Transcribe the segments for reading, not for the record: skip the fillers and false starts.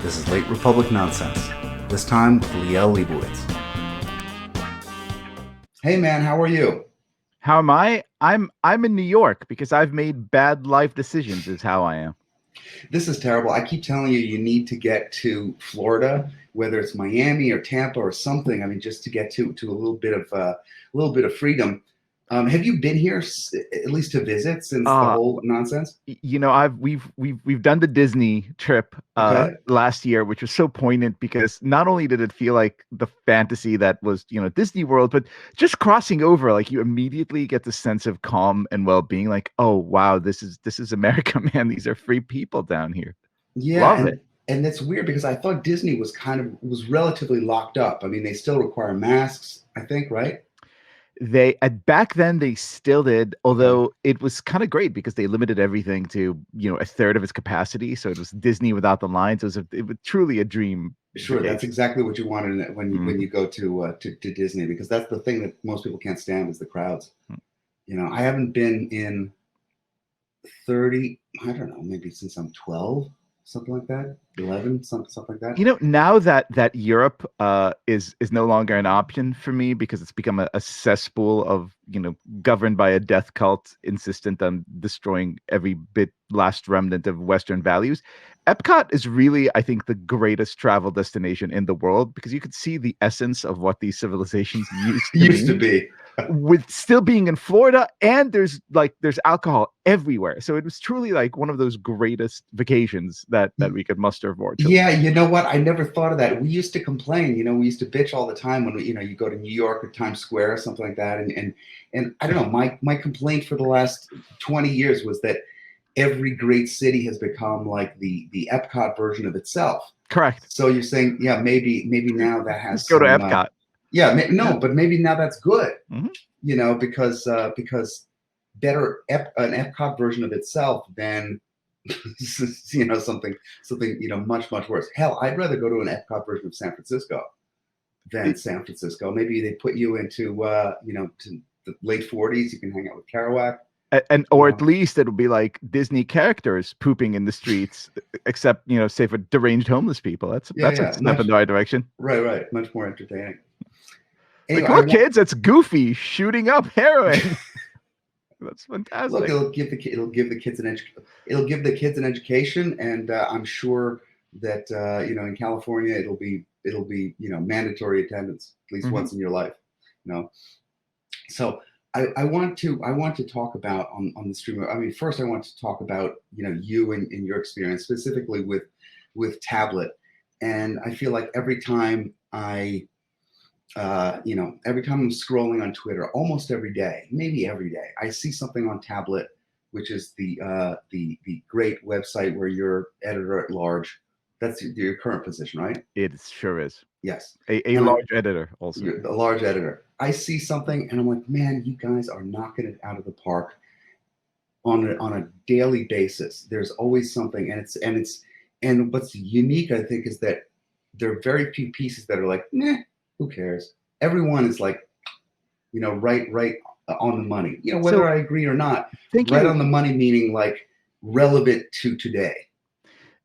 This is Late Republic Nonsense. This time with Liel Liebovitz. Hey man, how are you? How am I? I'm in New York because I've made bad life decisions is how I am. This is terrible. I keep telling you, you need to get to Florida, whether it's Miami or Tampa or something. I mean, just to get to a little bit of freedom. Have you been here at least to visit since the Uh whole nonsense? we've done the Disney trip Okay. last year, which was so poignant because not only did it feel like the fantasy that was, Disney World, but just crossing over, like you immediately get the sense of calm and well-being, like, oh wow, this is America, man. These are free people down here. Yeah, Love it. and that's weird because I thought Disney was relatively locked up. I mean, they still require masks, I think, right? They at back then they still did, Okay. although it was kind of great because they limited everything to a third of its capacity. So it was Disney without the lines. It was truly a dream Sure, that's vacation. exactly what you want when you Mhm. go to Disney because that's the thing that most people can't stand is the crowds. I haven't been in 30, I don't know, maybe since I'm 12, something like that, 11, something like that. Now that Europe is no longer an option for me because it's become a cesspool of governed by a death cult insistent on destroying every bit last remnant of Western values. Epcot is really, I think, the greatest travel destination in the world because you could see the essence of what these civilizations used to Used to be be. with still being in Florida, and there's alcohol everywhere. So it was truly like one of those greatest vacations that we could muster for children. Yeah, you know what? I never thought of that. We used to complain, we used to bitch all the time when you go to New York or Times Square or something like that. And I don't know, my complaint for the last 20 years was that every great city has become like the Epcot version of itself. Correct. So you're saying, yeah, maybe now that Just has go to some, Epcot. yeah, Yeah. no, but maybe now that's good, Hmm. because better an Epcot version of itself than something much worse. Hell, I'd rather go to an Epcot version of San Francisco than San Francisco. Maybe they put you into to the late 40s. You can hang out with Kerouac. And or at least it'll be like Disney characters pooping in the streets, except say for deranged homeless people. That's Yeah, that's a yeah, step in the right direction. right, much more entertaining. Anyway, Like, I look, want kids, that's Goofy shooting up heroin. That's look. fantastic. It'll give the kids an education, and I'm sure that in California it'll be mandatory attendance at least Hmm. once in your life. You know, so I want to talk about on the stream. I mean, first I want to talk about you and your experience specifically with tablet, and I feel like every time I'm scrolling on Twitter, almost every day, maybe every day, I see something on tablet, which is the great website where you're editor at large. That's your current position, right? It sure is. Yes, A and large editor also. you're a large editor. I see something and I'm like, man, you guys are knocking it out of the park on a daily basis. There's always something, and what's unique, I think, is that there are very few pieces that are like, nah, who cares? Everyone is like, right on the money. Whether So I agree or not, thank right you. on the money meaning like relevant to today.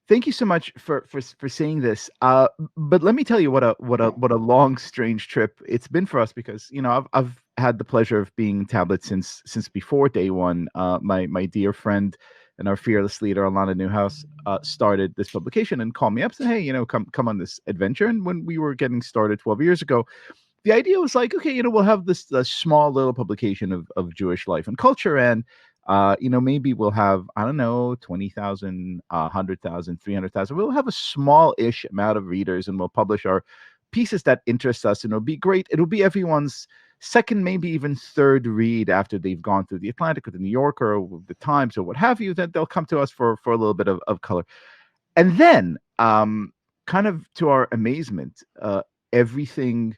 Thank you so much for saying this. But let me tell you what a long, strange trip it's been for us because I've had the pleasure of being tablet since before day one. My dear friend and our fearless leader Alana Newhouse started this publication and called me up, said, "Hey, come on this adventure." And when we were getting started 12 years ago, the idea was like, okay, we'll have this small little publication of Jewish life and culture, and maybe we'll have, I don't know, 20,000, 100,000, 300,000. We'll have a small-ish amount of readers, and we'll publish our pieces that interest us, and it'll be great. It'll be everyone's second, maybe even third read after they've gone through the Atlantic or the New Yorker or the Times or what have you. That they'll come to us for a little bit of color, and then, kind of to our amazement, everything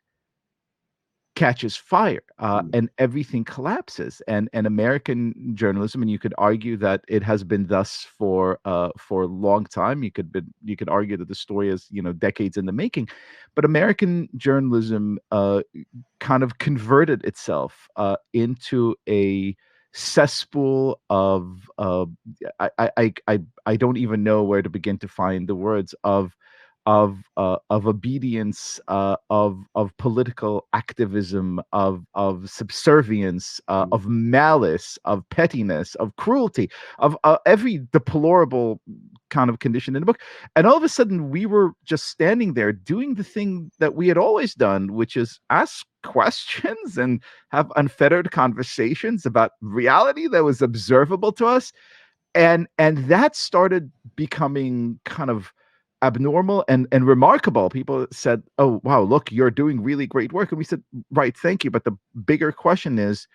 catches fire, Mm. and everything collapses. And American journalism, and you could argue that it has been thus for a long time. You could argue that the story is decades in the making, but American journalism kind of converted itself into a cesspool of I don't even know where to begin to find the words of of obedience, of political activism, of subservience, of malice, of pettiness, of cruelty, of every deplorable kind of condition in the book. And all of a sudden, we were just standing there doing the thing that we had always done, which is ask questions and have unfettered conversations about reality that was observable to us. And that started becoming kind of abnormal and remarkable. People said, "Oh, wow, look, you're doing really great work." And we said, "Right, thank you." But the bigger question is,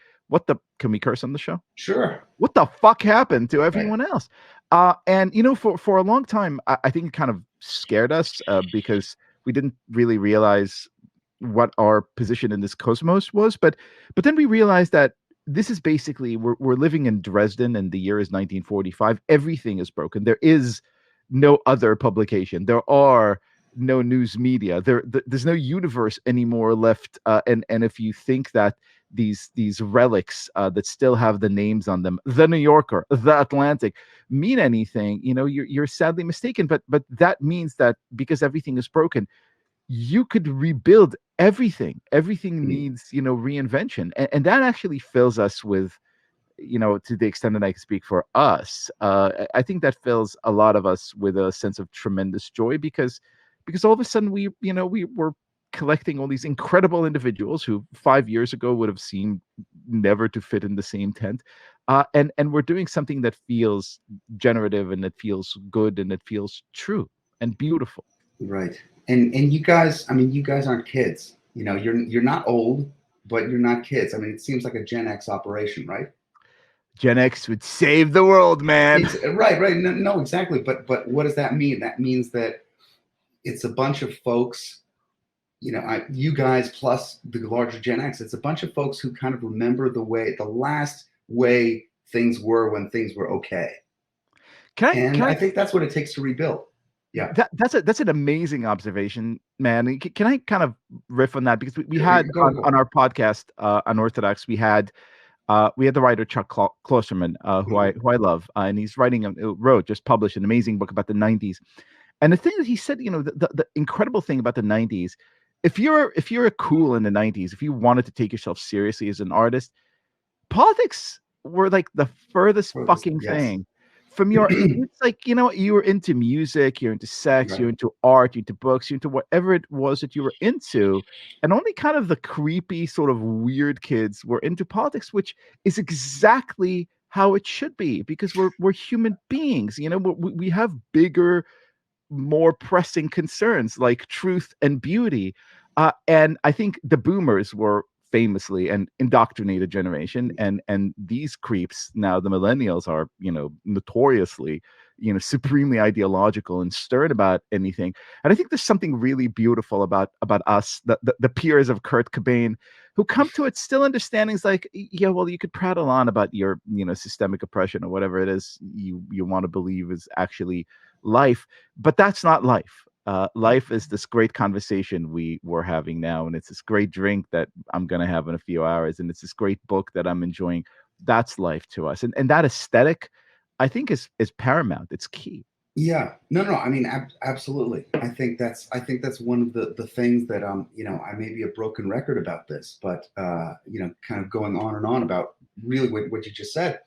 can we curse on the show? Sure. What the fuck happened to Right. everyone else? And for a long time, I think it kind of scared us because we didn't really realize what our position in this cosmos was. But then we realized that this is basically we're living in Dresden, and the year is 1945. Everything is broken. There is no other publication. There are no news media. There's no universe anymore left. And if you think that these relics that still have the names on them, the New Yorker, the Atlantic, mean anything, you're sadly mistaken. But that means that because everything is broken, you could rebuild everything. Everything needs, reinvention. And that actually fills us with, to the extent that I can speak for us, I think that fills a lot of us with a sense of tremendous joy because all of a sudden we were collecting all these incredible individuals who 5 years ago would have seemed never to fit in the same tent. And we're doing something that feels generative and that feels good and that feels true and beautiful. Right. And you guys, I mean, you guys aren't kids. You're not old, but you're not kids. I mean, it seems like a Gen X operation, right? Gen X would save the world, man. Right. No, exactly. But what does that mean? That means that it's a bunch of folks, you guys plus the larger Gen X. It's a bunch of folks who kind of remember the last way things were when things were okay. I think that's what it takes to rebuild. Yeah, that's an amazing observation, man. Can I kind of riff on that, because we had on our podcast, Unorthodox, we had the writer Chuck Klosterman, who I love, and he's just published an amazing book about the 90s. And the thing that he said, the incredible thing about the 90s, if you're cool in the 90s, if you wanted to take yourself seriously as an artist, politics were like the furthest fucking thing from your. It's like, you were into music, you're into sex, you're into art, you're into books, you're into whatever it was that you were into, and only kind of the creepy sort of weird kids were into politics, which is exactly how it should be, because we're human beings. We have bigger, more pressing concerns like truth and beauty. And I think the boomers were famously an indoctrinated generation, and these creeps now, the millennials, are notoriously supremely ideological and stern about anything. And I think there's something really beautiful about us, the peers of Kurt Cobain, who come to it still understandings like, yeah, well, you could prattle on about your systemic oppression or whatever it is you want to believe is actually life, but that's not life. Life is this great conversation we're having now, and it's this great drink that I'm going to have in a few hours, and it's this great book that I'm enjoying. That's life to us, and that aesthetic, I think, is paramount. It's key. Yeah, no, I mean, absolutely. I think that's one of the things that I may be a broken record about this, but kind of going on and on about really what you just said,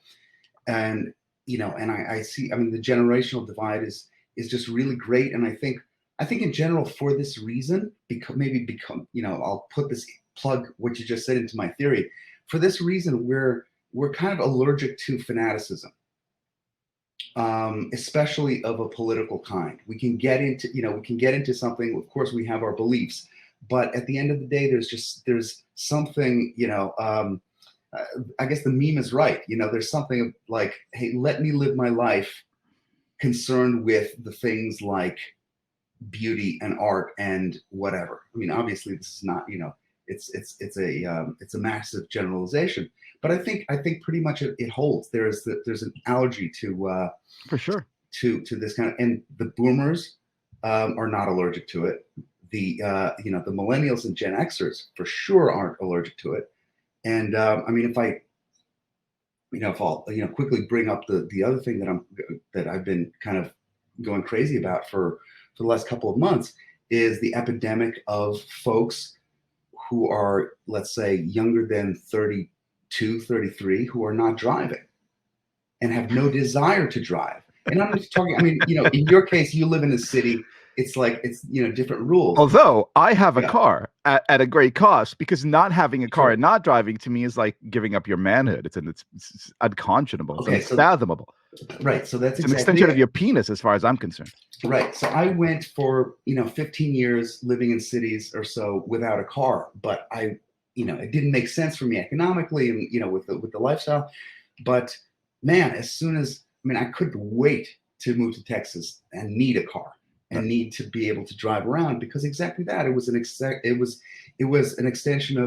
and and I see. I mean, the generational divide is just really great, and I think in general, for this reason, I'll put this plug what you just said into my theory. For this reason, we're kind of allergic to fanaticism, especially of a political kind. We can get into something. Of course, we have our beliefs, but at the end of the day, there's something. I guess the meme is right. There's something like, hey, let me live my life concerned with the things like beauty and art and whatever. I mean, obviously this is not, it's a massive generalization, but I think pretty much it holds. There's an allergy to for sure to this kind of, and the boomers are not allergic to it. The the millennials and Gen Xers for sure aren't allergic to it. And I mean, if I'll quickly bring up the other thing that I've been kind of going crazy about for for the last couple of months is the epidemic of folks who are, let's say, younger than 32, 33, who are not driving and have no desire to drive. And I'm just talking, I mean, in your case, you live in a city, it's like, it's, different rules. Although I have a car at a great cost, because not having a car and not driving to me is like giving up your manhood. It's unconscionable. It's unfathomable. Right. So that's an extension of your penis as far as I'm concerned. Right. So I went for, 15 years living in cities or so without a car, but it didn't make sense for me economically and, with the lifestyle. But man, I couldn't wait to move to Texas and need a car and need to be able to drive around, because exactly that, it was an extension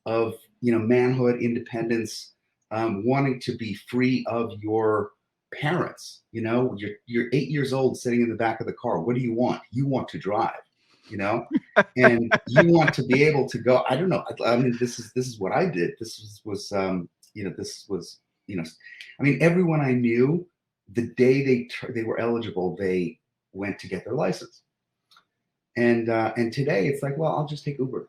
of manhood, independence, wanting to be free of your parents. You're 8 years old sitting in the back of the car. What do you want? You want to drive, and you want to be able to go. I don't know. I mean, this is what I did. This was everyone I knew, the day they were eligible, they went to get their license. And today it's like, well, I'll just take Uber.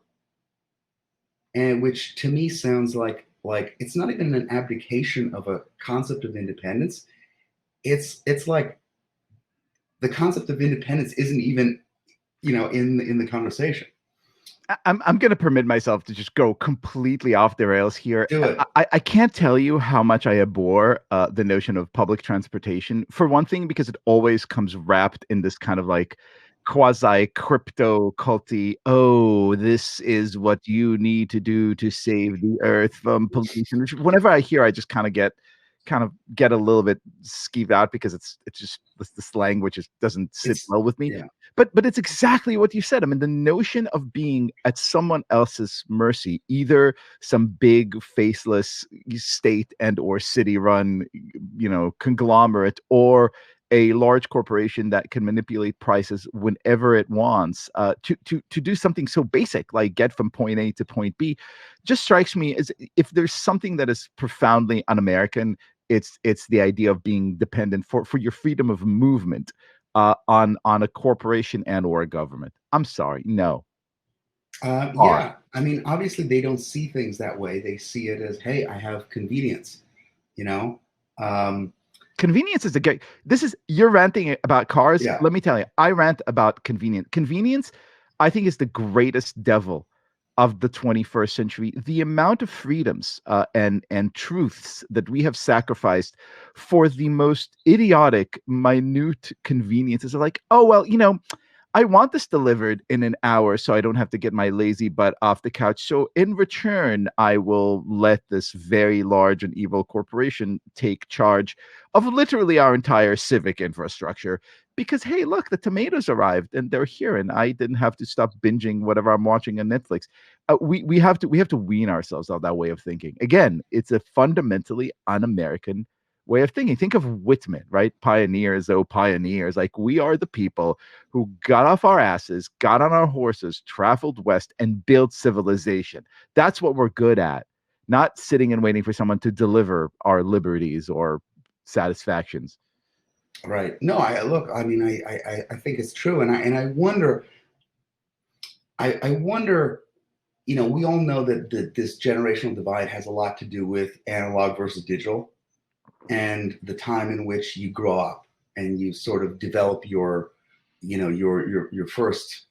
And which to me sounds like it's not even an abdication of a concept of independence. It's like the concept of independence isn't even, in the conversation. I'm going to permit myself to just go completely off the rails here. Do it. I can't tell you how much I abhor the notion of public transportation. For one thing, because it always comes wrapped in this kind of like quasi crypto culty. Oh, this is what you need to do to save the earth from pollution. Whenever I hear, I just kind of get a little bit skeeved out, because it's just this language just doesn't sit well with me. Yeah. But it's exactly what you said. I mean, the notion of being at someone else's mercy, either some big faceless state and or city run, conglomerate, or a large corporation that can manipulate prices whenever it wants, to do something so basic like get from point A to point B, just strikes me as, if there's something that is profoundly un-American, it's the idea of being dependent for your freedom of movement on a corporation and or a government. I'm sorry, no. Yeah, I mean, obviously they don't see things that way. They see it as, hey, I have convenience, Convenience is you're ranting about cars. Yeah. Let me tell you, I rant about convenience. Convenience, I think, is the greatest devil of the 21st century. The amount of freedoms and truths that we have sacrificed for the most idiotic, minute conveniences are like, oh, well, I want this delivered in an hour so I don't have to get my lazy butt off the couch. So in return, I will let this very large and evil corporation take charge of literally our entire civic infrastructure. Because, hey, look, the tomatoes arrived and they're here, and I didn't have to stop binging whatever I'm watching on Netflix. We have to wean ourselves off that way of thinking. Again, it's a fundamentally un-American way of thinking. Think of Whitman, right? Pioneers, oh pioneers. Like, we are the people who got off our asses, got on our horses, traveled west, and built civilization. That's what we're good at, not sitting and waiting for someone to deliver our liberties or satisfactions. Right. No, I think it's true. And I wonder, we all know that this generational divide has a lot to do with analog versus digital, and the time in which you grow up and you sort of develop your first,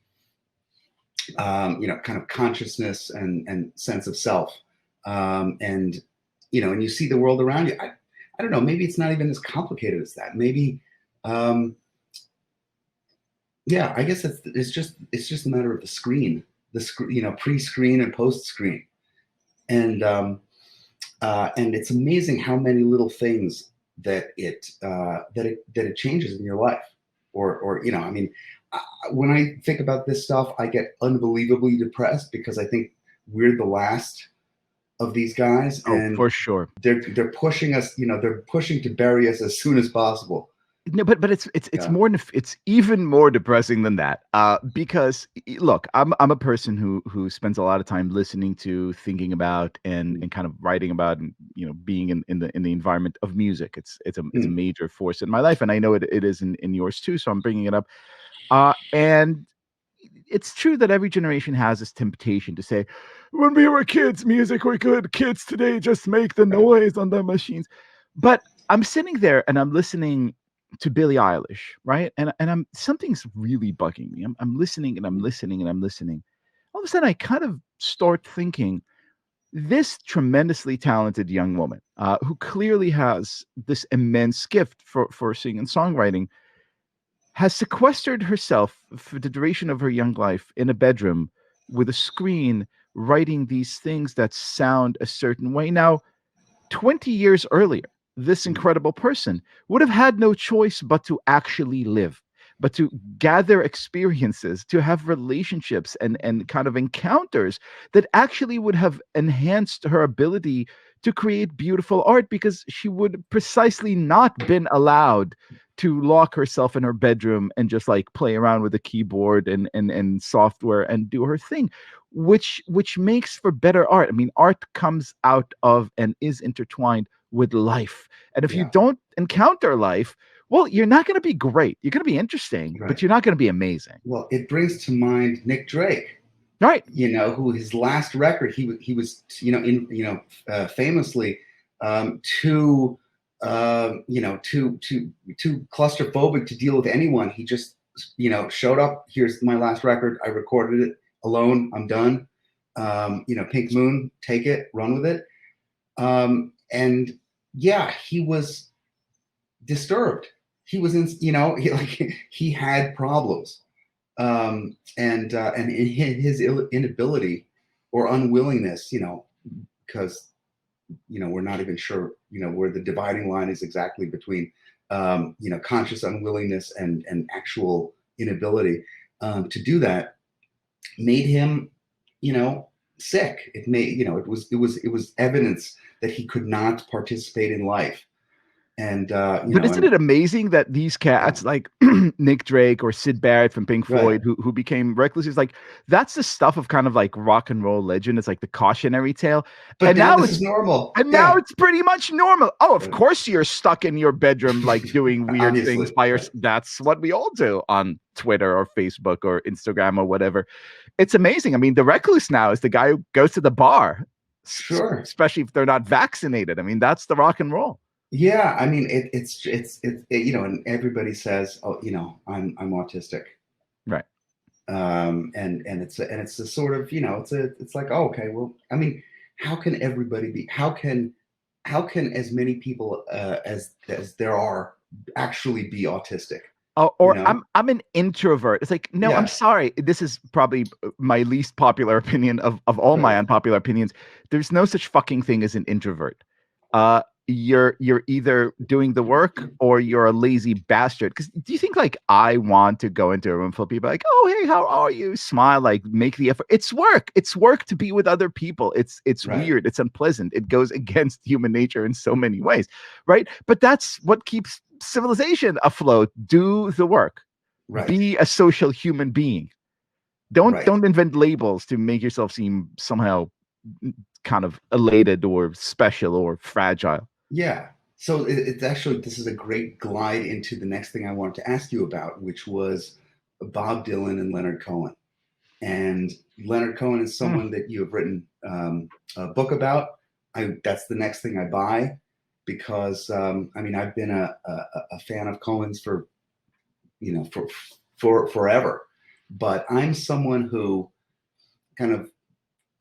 kind of consciousness and sense of self. And you see the world around you. I don't know, maybe it's not even as complicated as that. Maybe, I guess it's just a matter of the screen, pre-screen and post-screen. And it's amazing how many little things that it changes in your life. When I think about this stuff, I get unbelievably depressed, because I think we're the last of these guys, and for sure they're pushing us. They're pushing to bury us as soon as possible. No, but it's it's even more depressing than that. Because look, I'm a person who spends a lot of time listening to, thinking about, and kind of writing about, and being in the environment of music. It's a major force in my life, and I know it is in yours too. So I'm bringing it up. And it's true that every generation has this temptation to say, when we were kids, music were good. Kids today just make the Right. noise on their machines. But I'm sitting there and I'm listening to Billie Eilish, right? And I'm something's really bugging me. I'm listening and I'm listening and I'm listening. All of a sudden, I kind of start thinking, this tremendously talented young woman who clearly has this immense gift for singing and songwriting has sequestered herself for the duration of her young life in a bedroom with a screen, writing these things that sound a certain way. Now, 20 years earlier, this incredible person would have had no choice but to actually live, but to gather experiences, to have relationships and kind of encounters that actually would have enhanced her ability to create beautiful art, because she would precisely not been allowed to lock herself in her bedroom and just like play around with a keyboard and software and do her thing, which makes for better art. I mean, art comes out of and is intertwined with life. And if you Yeah. don't encounter life, well, you're not going to be great. You're going to be interesting, but Right. you're not going to be amazing. Well, it brings to mind Nick Drake, Right. who his last record, he was, famously too, too claustrophobic to deal with anyone. He just, showed up. Here's my last record. I recorded it alone. I'm done. Pink Moon, take it, run with it. And yeah, he was disturbed. He was in, he had problems. And in his inability or unwillingness, because we're not even sure, where the dividing line is exactly between, conscious unwillingness and actual inability to do that, made him, sick. It made, it was evidence that he could not participate in life. And But isn't it amazing that these yeah, cats like Nick Drake or Sid Barrett from Pink right. Floyd, who became reckless, is like, that's the stuff of kind of like rock and roll legend. It's like the cautionary tale. But And now now this it's is normal. and now Yeah, it's pretty much normal. Oh, of right. course you're stuck in your bedroom like doing weird things Obviously, by your right. that's what we all do on Twitter or Facebook or Instagram or whatever. It's amazing. I mean, the recluse now is the guy who goes to the bar, Sure. especially if they're not vaccinated. I mean, that's the rock and roll. Yeah, I mean, and everybody says, oh, I'm autistic. Right. And it's a sort of, it's like, oh, okay, well, I mean, how can everybody be, how can as many people as there are actually be autistic, Or I'm an introvert. It's like, no, I'm Yeah, sorry. This is probably my least popular opinion of all my right, unpopular opinions. There's no such fucking thing as an introvert. You're either doing the work or you're a lazy bastard. Because do you think like I want to go into a room full of people like, oh hey, how are you? Smile, like make the effort. It's work. It's work to be with other people. It's right, weird. It's unpleasant. It goes against human nature in so many ways, right? But that's what keeps civilization afloat. Do the work. right, Be a social human being. right. Don't invent labels to make yourself seem somehow kind of elated or special or fragile. Yeah. So it's actually, this is a great glide into the next thing I wanted to ask you about, which was Bob Dylan and Leonard Cohen. And Leonard Cohen is Mm. someone that you have written a book about. That's the next thing I buy, because I mean, I've been a fan of Cohen's for forever, but I'm someone who kind of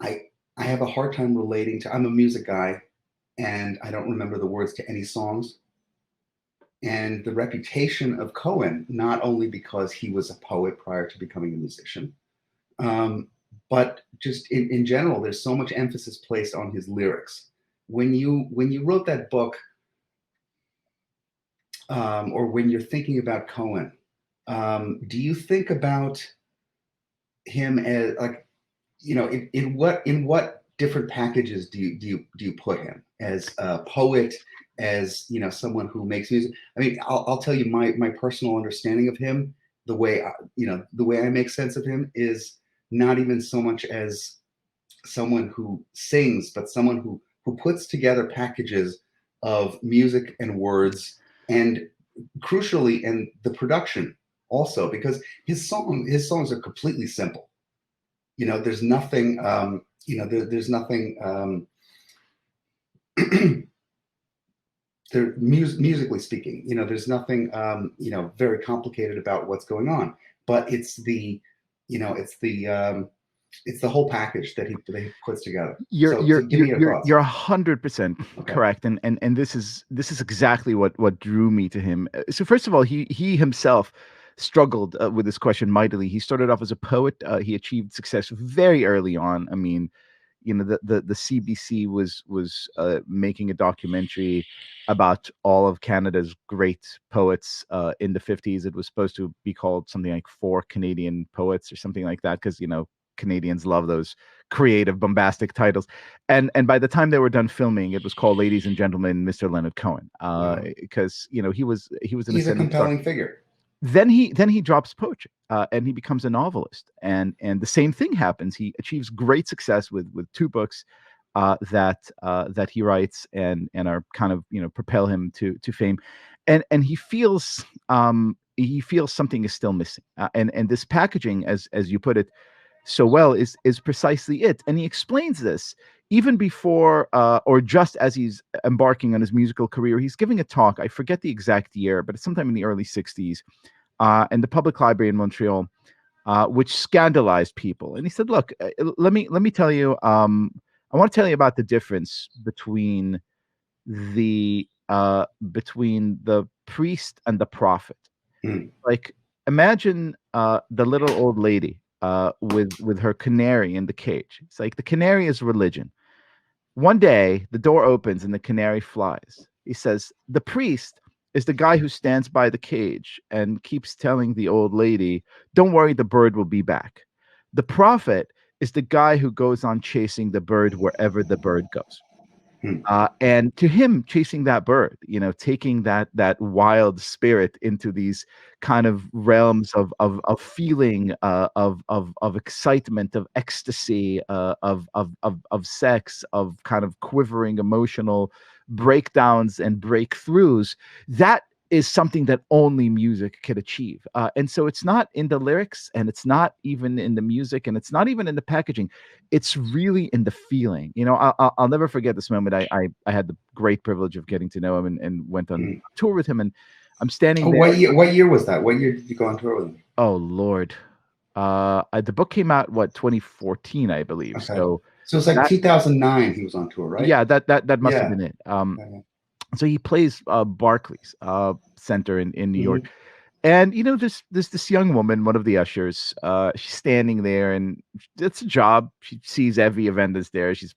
I I have a hard time relating to. I'm a music guy, and I don't remember the words to any songs. And the reputation of Cohen, not only because he was a poet prior to becoming a musician, um, but just in general, there's so much emphasis placed on his lyrics. When you wrote that book, or when you're thinking about Cohen, do you think about him as like, in what different packages do you put him? As a poet, as someone who makes music? I mean, I'll tell you my personal understanding of him. The way I make sense of him is not even so much as someone who sings, but someone who puts together packages of music and words, and crucially, and the production also, because his songs are completely simple. There's nothing, there's nothing, musically speaking, there's nothing, very complicated about what's going on, but it's the, it's the whole package that he puts together. You're So you're give you're me your you're thoughts. you're 100% Okay. correct, and this is exactly what drew me to him. So first of all, he himself struggled with this question mightily. He started off as a poet. He achieved success very early on. I mean, the CBC was making a documentary about all of Canada's great poets in the 50s. It was supposed to be called something like Four Canadian Poets or something like that, because Canadians love those creative, bombastic titles. And by the time they were done filming, it was called Ladies and Gentlemen, Mr. Leonard Cohen, Wow. because he was an He's a ascending star. compelling figure. Then he drops poetry, and he becomes a novelist, and the same thing happens. He achieves great success with two books that he writes, and are kind of propel him to fame, and he feels something is still missing, and this packaging, as you put it so well, is precisely it. And he explains this even before, or just as he's embarking on his musical career. He's giving a talk. I forget the exact year, but it's sometime in the early 60s, in the public library in Montreal, which scandalized people. And he said, "Look, let me tell you. I want to tell you about the difference between the priest and the prophet. Mm. Like, imagine the little old lady with her canary in the cage. It's like the canary is religion. One day, the door opens and the canary flies. He says, the priest is the guy who stands by the cage and keeps telling the old lady, don't worry, the bird will be back. The prophet is the guy who goes on chasing the bird wherever the bird goes." Mm. And to him, chasing that bird, taking that wild spirit into these kind of realms of feeling, of excitement, of ecstasy, of sex, of kind of quivering emotional breakdowns and breakthroughs. That is something that only music could achieve. And so it's not in the lyrics, and it's not even in the music, and it's not even in the packaging. It's really in the feeling. I'll never forget this moment. I had the great privilege of getting to know him, and went on Mm. tour with him, and I'm standing Oh, there. what year was that? What year did you go on tour with him? Oh Lord. The book came out, 2014, I believe. Okay. So So it's like that 2009 he was on tour, right? yeah, that must have Yeah. been it. Okay. So he plays Barclays Center in New York. Mhm. And there's this young woman, one of the ushers. She's standing there, and it's a job. She sees every event that's there. She's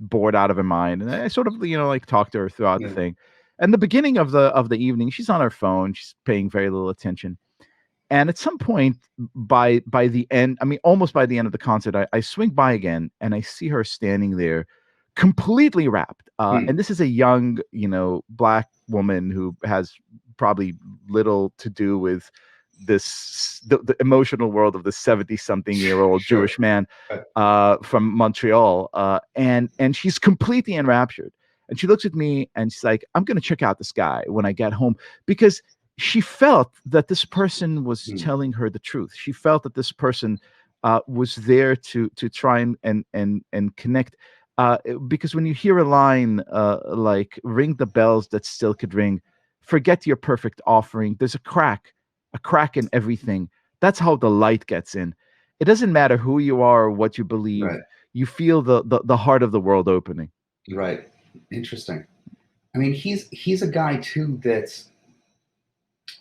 bored out of her mind, and I sort of like talk to her throughout the Yeah. thing. And the beginning of the evening, she's on her phone. She's paying very little attention. And at some point, by the end, I mean, almost by the end of the concert, I swing by again, and I see her standing there, completely wrapped. Hmm. And this is a young, black woman who has probably little to do with the emotional world of the 70-something-year-old Sure. Jewish man Uh, from Montreal, and she's completely enraptured. And she looks at me and she's like, "I'm going to check out this guy when I get home," because she felt that this person was hmm. telling her the truth. She felt that this person was there to try and connect. Because when you hear a line like "Ring the bells that still could ring," forget your perfect offering. There's a crack in everything. That's how the light gets in. It doesn't matter who you are or what you believe. Right. You feel the heart of the world opening. Right. Interesting. I mean, he's a guy too that's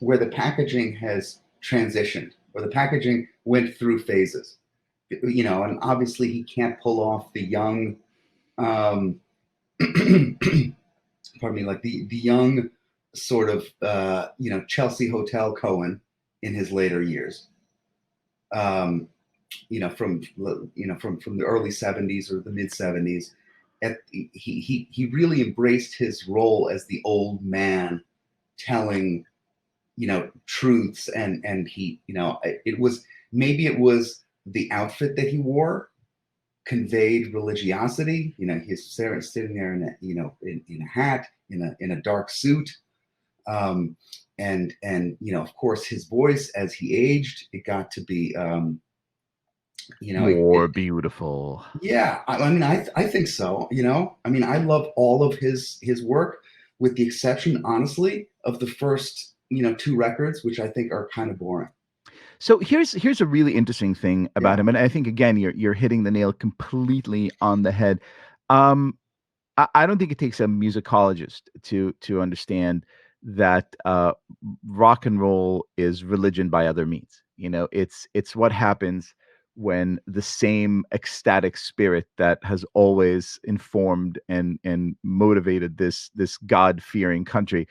where the packaging has transitioned, where the packaging went through phases. And obviously he can't pull off the young, um, pardon me, like the young sort of Chelsea Hotel Cohen in his later years. Um, from the early 70s or the mid 70s. He really embraced his role as the old man telling truths, and it was the outfit that he wore conveyed religiosity. He's sitting there in a hat, in a dark suit, And of course, his voice as he aged, it got to be More beautiful. yeah. I mean, I think so. I mean, I love all of his work, with the exception, honestly, of the first two records, which I think are kind of boring. So here's a really interesting thing about Yeah. him, and I think again you're hitting the nail completely on the head. Um, I don't think it takes a musicologist to understand that rock and roll is religion by other means. It's what happens when the same ecstatic spirit that has always informed and motivated this God-fearing country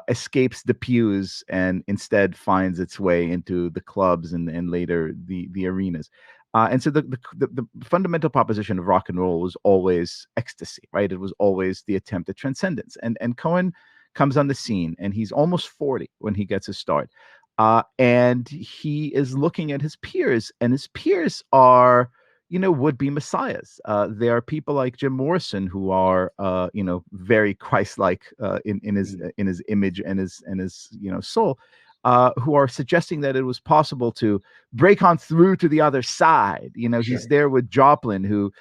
escapes the pews and instead finds its way into the clubs and later the arenas. And so the fundamental proposition of rock and roll was always ecstasy, right? It was always the attempt at transcendence. And Cohen comes on the scene, and he's almost 40 when he gets his start. And he is looking at his peers, and his peers are, would-be messiahs. There are people like Jim Morrison who are, very Christ-like in his image and his soul. Who are suggesting that it was possible to break on through to the other side. Sure. He's there with Joplin, who,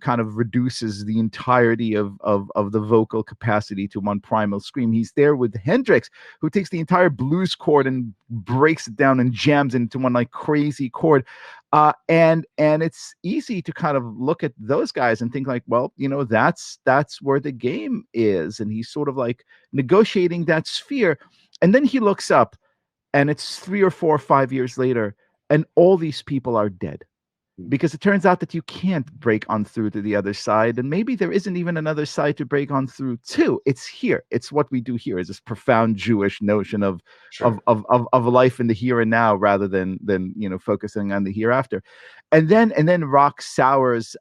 kind of reduces the entirety of the vocal capacity to one primal scream. He's there with Hendrix, who takes the entire blues chord and breaks it down and jams into one like crazy chord. And it's easy to kind of look at those guys and think like, well, that's where the game is. And he's sort of like negotiating that sphere. And then he looks up, and it's 3 or 4 or 5 years later, and all these people are dead. Because it turns out that you can't break on through to the other side, and maybe there isn't even another side to break on through to. It's here. It's what we do here. Is this profound Jewish notion of Sure. of life in the here and now, rather than focusing on the hereafter. And then rock sours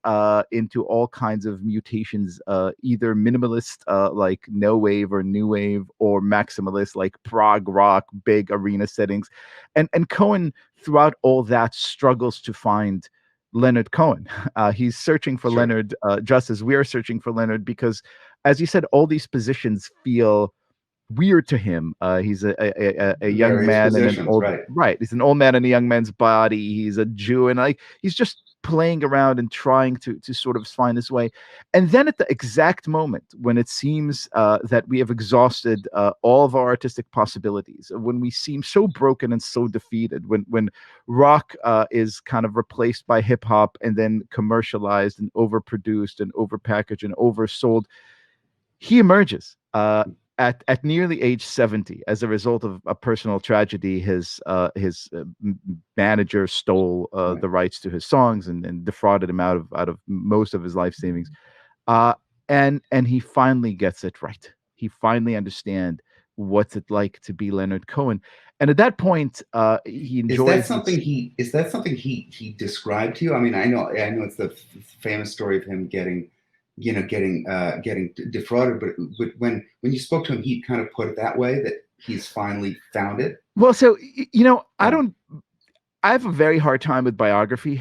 into all kinds of mutations, either minimalist like no wave or new wave, or maximalist like prog rock, big arena settings. And Cohen, throughout all that, struggles to find Leonard Cohen. He's searching for Sure. Leonard, just as we're searching for Leonard, because, as you said, all these positions feel weird to him. He's a young Various man and an positions, old right. He's an old man in a young man's body. He's a Jew, and like he's just playing around and trying to sort of find his way. And then at the exact moment when it seems that we have exhausted all of our artistic possibilities, when we seem so broken and so defeated, when rock is kind of replaced by hip hop and then commercialized and overproduced and overpackaged and oversold, he emerges at nearly age 70 as a result of a personal tragedy. His manager stole Right. the rights to his songs and defrauded him out of most of his life savings. And he finally gets it right. He finally understands what's it like to be Leonard Cohen. And at that point, he enjoys. Is that something he described to you? I mean, I know it's the famous story of him getting defrauded, but when you spoke to him, he kind of put it that way, that he's finally found it. Well, so I have a very hard time with biography.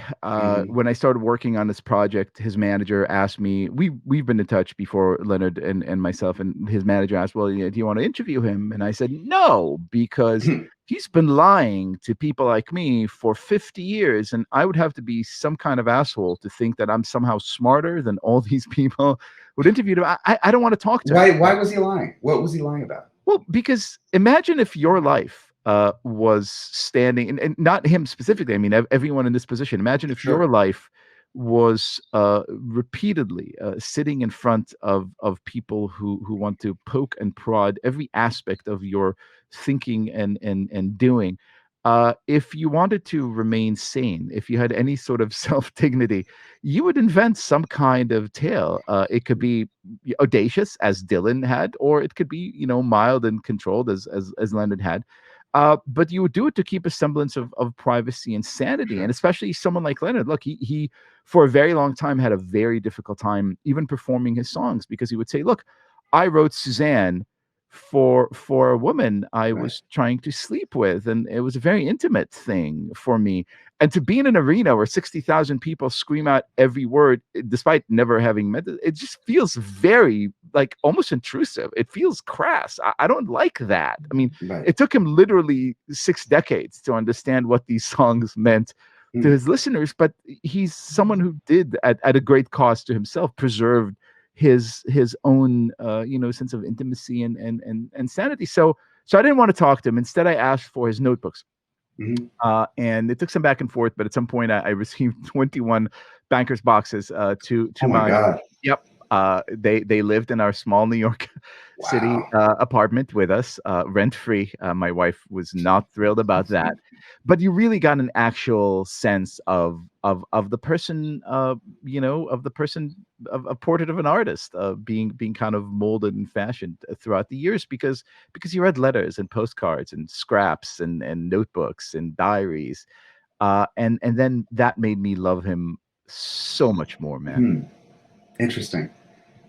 When I started working on this project, his manager asked me, we've been in touch before, Leonard and myself, and his manager asked, well, do you want to interview him? And I said, no, because he's been lying to people like me for 50 years. And I would have to be some kind of asshole to think that I'm somehow smarter than all these people who'd interviewed him. I don't want to talk to him. Why was he lying? What was he lying about? Well, because imagine if your life was standing, and not him specifically, I mean, everyone in this position. Imagine if Sure. your life was repeatedly sitting in front of people who want to poke and prod every aspect of your thinking and doing. If you wanted to remain sane, if you had any sort of self-dignity, you would invent some kind of tale. It could be audacious, as Dylan had, or it could be, mild and controlled, as Leonard had. But you would do it to keep a semblance of privacy and sanity. Sure. And especially someone like Leonard, look, he for a very long time had a very difficult time even performing his songs, because he would say, look, I wrote Suzanne for a woman I Right. was trying to sleep with, and it was a very intimate thing for me. And to be in an arena where 60,000 people scream out every word, despite never having met, it just feels very like almost intrusive. It feels crass. I don't like that. I mean, Right. it took him literally 6 decades to understand what these songs meant to Mm. his listeners, but he's someone who did at a great cost to himself preserved his own sense of intimacy and sanity. So I didn't want to talk to him. Instead, I asked for his notebooks. Mhm. And it took some back and forth, but at some point I received 21 bankers boxes to Oh my my. God. Yep. They lived in our small New York City Wow. apartment with us, rent free. My wife was not thrilled about that, but you really got an actual sense of the person, of the person, of a portrait of an artist, being kind of molded and fashioned throughout the years, because you read letters and postcards and scraps and notebooks and diaries, and then that made me love him so much more, man. Hmm. Interesting.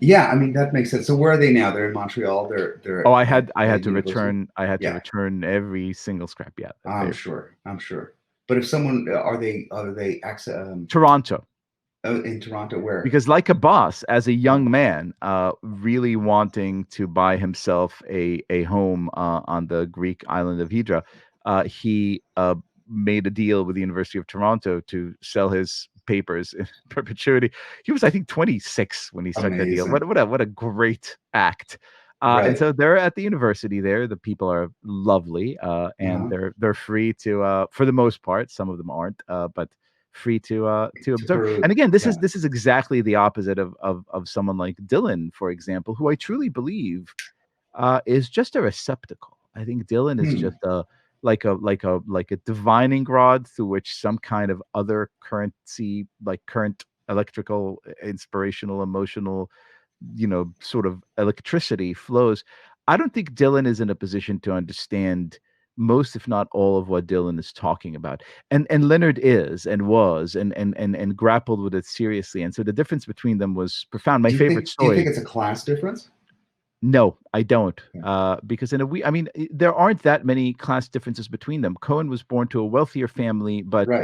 Yeah, I mean that makes sense. So where are they now? They're in Montreal. Oh, They're I had at to university. return Yeah, every single scrap. Yeah, I'm they're sure. I'm sure. But if someone Toronto. in Toronto, where? Because like a boss, as a Oh, young man, really wanting to buy himself a home on the Greek island of Hydra, he made a deal with the University of Toronto to sell his papers in perpetuity. He was, I think, 26 when he struck that deal. amazing. What a great act! And Right. so they're at the university there. The people are lovely, and Uh-huh. they're free to, for the most part. Some of them aren't, but free to To observe. Peru. And again, Yeah. this is exactly the opposite of someone like Dylan, for example, who I truly believe is just a receptacle. I think Dylan is Hmm. just a like a divining rod through which some kind of other currency, like current, electrical, inspirational, emotional, sort of electricity flows. I don't think Dylan is in a position to understand most, if not all, of what Dylan is talking about. And Leonard is and was and grappled with it seriously. And so the difference between them was profound. My favorite Do you think story. it's a class difference? No, I don't. Yeah. Because in a way, I mean, there aren't that many class differences between them. Cohen was born to a wealthier family, but Right.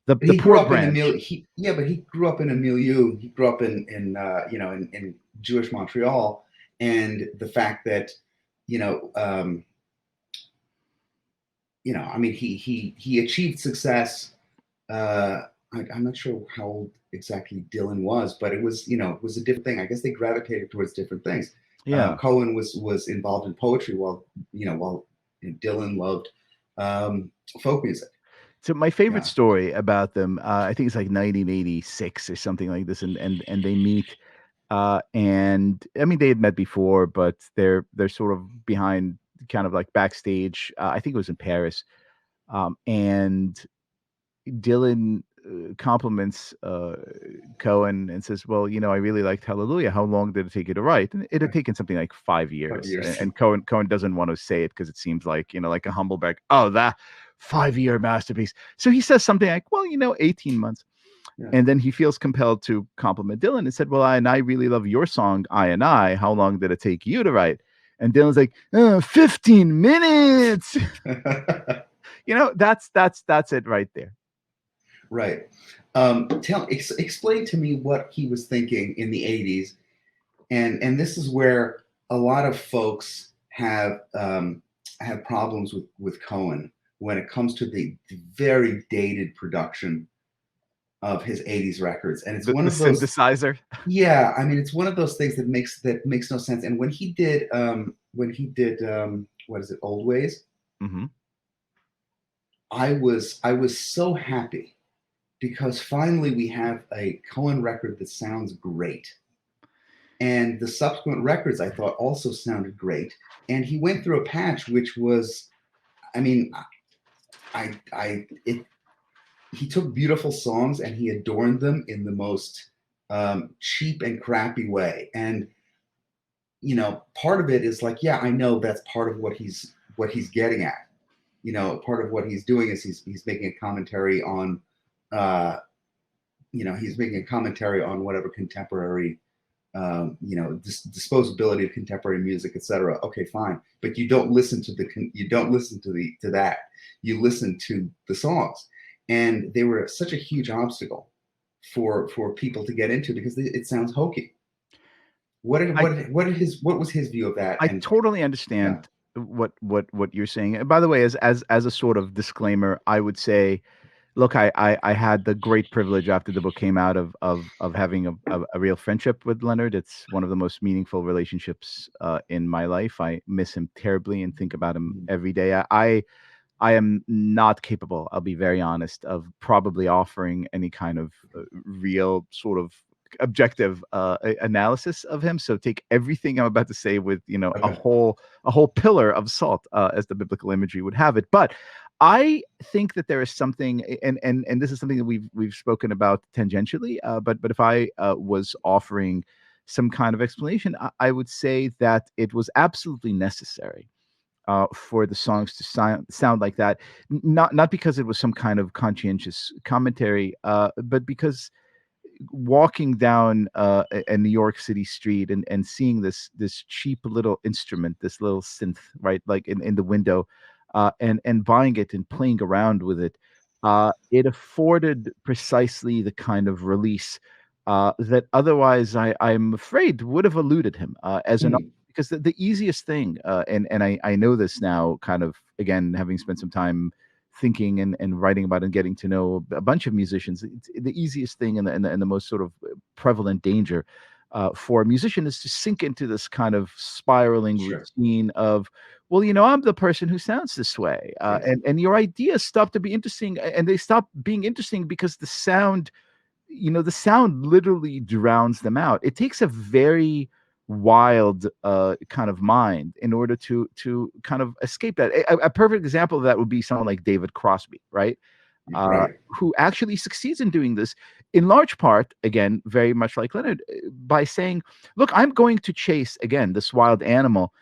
But the he grew poor up in a branch. milieu. But he grew up in a milieu. He grew up in Jewish Montreal, and the fact that you know I mean he achieved success. I'm not sure how old exactly Dylan was, but it was it was a different thing. I guess they gravitated towards different things. Yeah. Cohen was involved in poetry, while Dylan loved folk music. So my favorite Yeah. story about them, I think it's like 1986 or something like this, and they meet, and I mean they had met before, but they're sort of behind, kind of like backstage. I think it was in Paris, and Dylan compliments Cohen and says, "Well, I really liked Hallelujah. How long did it take you to write?" And it had taken something like 5 years. 5 years. And Cohen doesn't want to say it because it seems like like a humble brag. Oh, that 5 year masterpiece. So he says something like, "Well, 18 months." Yeah. And then he feels compelled to compliment Dylan and said, "Well, I really love your song, I and I. How long did it take you to write?" And Dylan's like, 15 minutes. That's it right there. Right. Explain to me what he was thinking in the 80s. And this is where a lot of folks have problems with Cohen when it comes to the very dated production of his 80s records. And it's one The of those, synthesizer. yeah, I mean, it's one of those things that makes no sense. And when he did what is it, Old Ways, Hmm. I was so happy because finally we have a Cohen record that sounds great. And the subsequent records I thought also sounded great. And he went through a patch which was, I mean, he took beautiful songs and he adorned them in the most cheap and crappy way. And part of it is like, yeah, I know that's part of what he's getting at. Part of what he's doing is he's making a commentary on, he's making a commentary on whatever contemporary disposability of contemporary music, etc. Okay, fine, but you don't listen to that. You listen to the songs, and they were such a huge obstacle for people to get into because it sounds hokey. What I was his view of that? I And totally yeah, understand what you're saying. And by the way, as a sort of disclaimer, I would say, look, I had the great privilege after the book came out of having a real friendship with Leonard. It's one of the most meaningful relationships in my life. I miss him terribly and think about him every day. I am not capable, I'll be very honest, of probably offering any kind of real sort of objective analysis of him. So take everything I'm about to say with, a okay, whole pillar of salt, as the biblical imagery would have it. But I think that there is something, and this is something that we've spoken about tangentially. But if I was offering some kind of explanation, I would say that it was absolutely necessary for the songs to sound like that. Not because it was some kind of conscientious commentary, but because walking down a New York City street and seeing this cheap little instrument, this little synth, right, like in the window, and buying it and playing around with it, it afforded precisely the kind of release that otherwise I'm afraid would have eluded him as an hmm, because the easiest thing, and I know this now, kind of again having spent some time thinking and writing about and getting to know a bunch of musicians, it's the easiest thing and the most sort of prevalent danger for a musician is to sink into this kind of spiraling sure, routine of, well, I'm the person who sounds this way, yes, and your ideas stop to be interesting, and they stop being interesting because the sound literally drowns them out. It takes a very wild kind of mind in order to kind of escape that. A perfect example of that would be someone like David Crosby, right? right, Who actually succeeds in doing this in large part, again, very much like Leonard, by saying, look, I'm going to chase again this wild animal.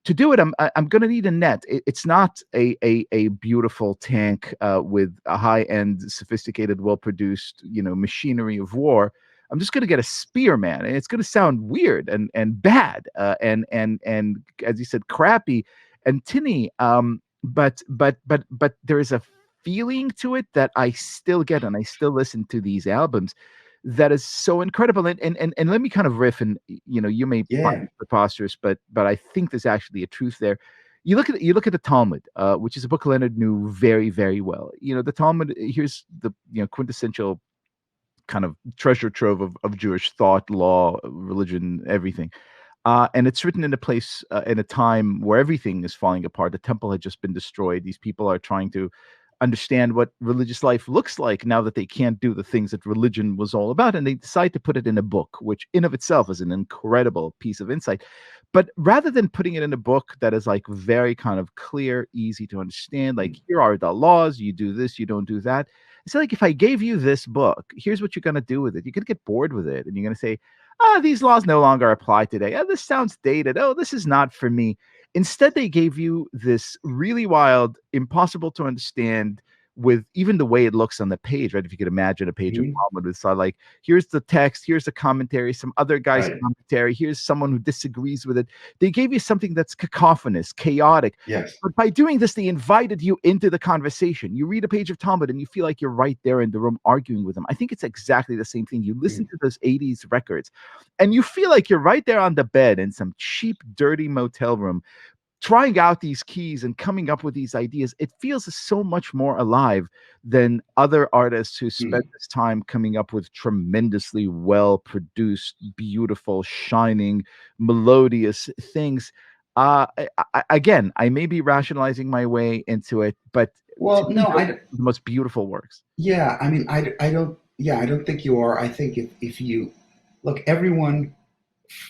To do it, I'm going to need a net. It's not a beautiful tank with a high end, sophisticated, well produced machinery of war. I'm just going to get a spearman, and it's going to sound weird and bad and as you said, crappy and tinny. But there is a feeling to it that I still get, and I still listen to these albums, that is so incredible. And let me kind of riff, and you may find yeah, it preposterous, but I think there's actually a truth there. You look at the Talmud, which is a book Leonard knew very, very well. The Talmud, here's the quintessential kind of treasure trove of Jewish thought, law, religion, everything. And it's written in a place, in a time where everything is falling apart. The temple had just been destroyed. These people are trying to understand what religious life looks like now that they can't do the things that religion was all about. And they decide to put it in a book, which in of itself is an incredible piece of insight. But rather than putting it in a book that is like very kind of clear, easy to understand, like mm, here are the laws, you do this, you don't do that. It's like if I gave you this book, here's what you're going to do with it. You're going to get bored with it. And you're going to say, these laws no longer apply today. This sounds dated. Oh, this is not for me. Instead, they gave you this really wild, impossible to understand, with even the way it looks on the page, right? If you could imagine a page of mhm, Talmud with like, here's the text, here's the commentary, some other guy's right, commentary, here's someone who disagrees with it. They gave you something that's cacophonous, chaotic. yes, But by doing this, they invited you into the conversation. You read a page of Talmud and you feel like you're right there in the room arguing with them. I think it's exactly the same thing. You listen mm, to those 80s records and you feel like you're right there on the bed in some cheap, dirty motel room, trying out these keys and coming up with these ideas. It feels so much more alive than other artists who spend mm. this time coming up with tremendously well produced, beautiful, shining, melodious things. Again, I may be rationalizing my way into it, but to Well, me, no, those are the most beautiful works. yeah, I mean, I don't, yeah, I don't think you are. I think if you look, every one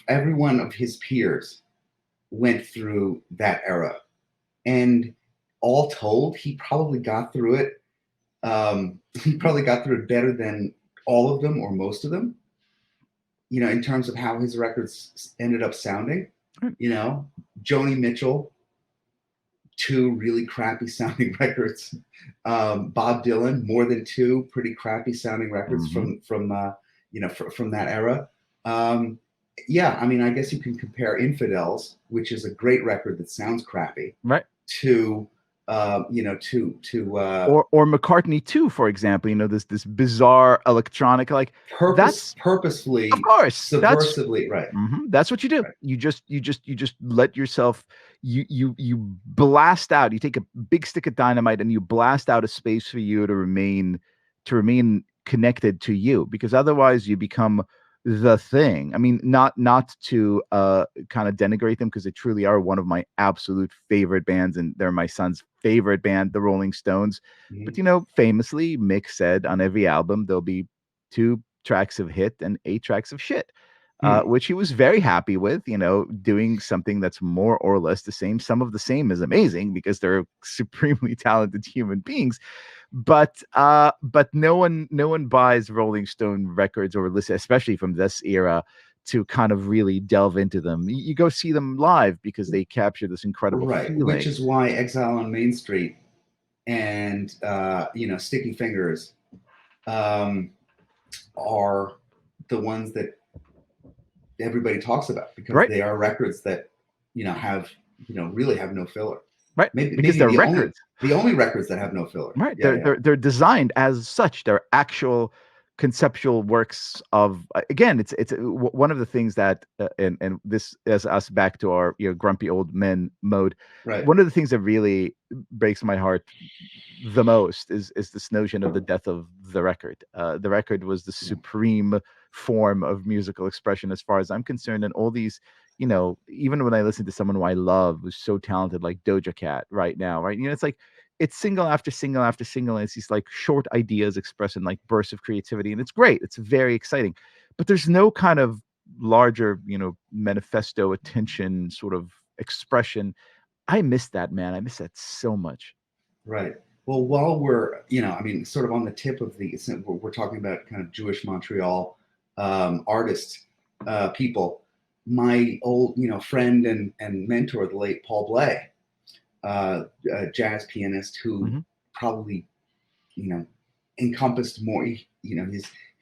of his peers went through that era, and all told, he probably got through it. He probably got through it better than all of them or most of them. In terms of how his records ended up sounding. Right. Joni Mitchell, two really crappy sounding records. Bob Dylan, more than two pretty crappy sounding records Mhm. from that era. Um, yeah, I mean, I guess you can compare Infidels, which is a great record that sounds crappy, right? to Or McCartney too, for example. This bizarre electronic, like that's of purposefully, course subversively, right, that's what you do. right. You just let yourself, you blast out. You take a big stick of dynamite and you blast out a space for you to remain connected to you, because otherwise you become the thing. I mean, not to kind of denigrate them, because they truly are one of my absolute favorite bands, and they're my son's favorite band, the Rolling Stones. But Mhm. famously, Mick said on every album there'll be 2 tracks of hit and 8 tracks of shit, Hmm. which he was very happy with. Doing something that's more or less the same. Some of the same is amazing because they're supremely talented human beings, but no one buys Rolling Stone records or listen, especially from this era, to kind of really delve into them. You go see them live because they capture this incredible Right, which feeling. is why Exile on Main Street and Sticky Fingers um, are the ones that everybody talks about, because Right, they are records that have really have no filler. right, Maybe because maybe they're the only records. the only records that have no filler. Right. Yeah, yeah, They're designed as such. They're actual conceptual works of, again, one of the things that and this is us back to our grumpy old men mode. right. One of the things that really breaks my heart the most is this notion of the death of the record. The record was the Yeah, supreme form of musical expression, as far as I'm concerned, and all these, even when I listen to someone who I love who's so talented, like Doja Cat right now, right? It's like it's single after single after single, and it's these like short ideas expressed in like bursts of creativity, and it's great. It's very exciting, but there's no kind of larger, manifesto attention sort of expression. I miss that, man. I miss that so much. right. Well, while we're I mean, sort of on the tip of we're talking about kind of Jewish Montreal artists, people. My old friend and mentor, the late Paul Bley, a jazz pianist who Hmm. probably you know encompassed more.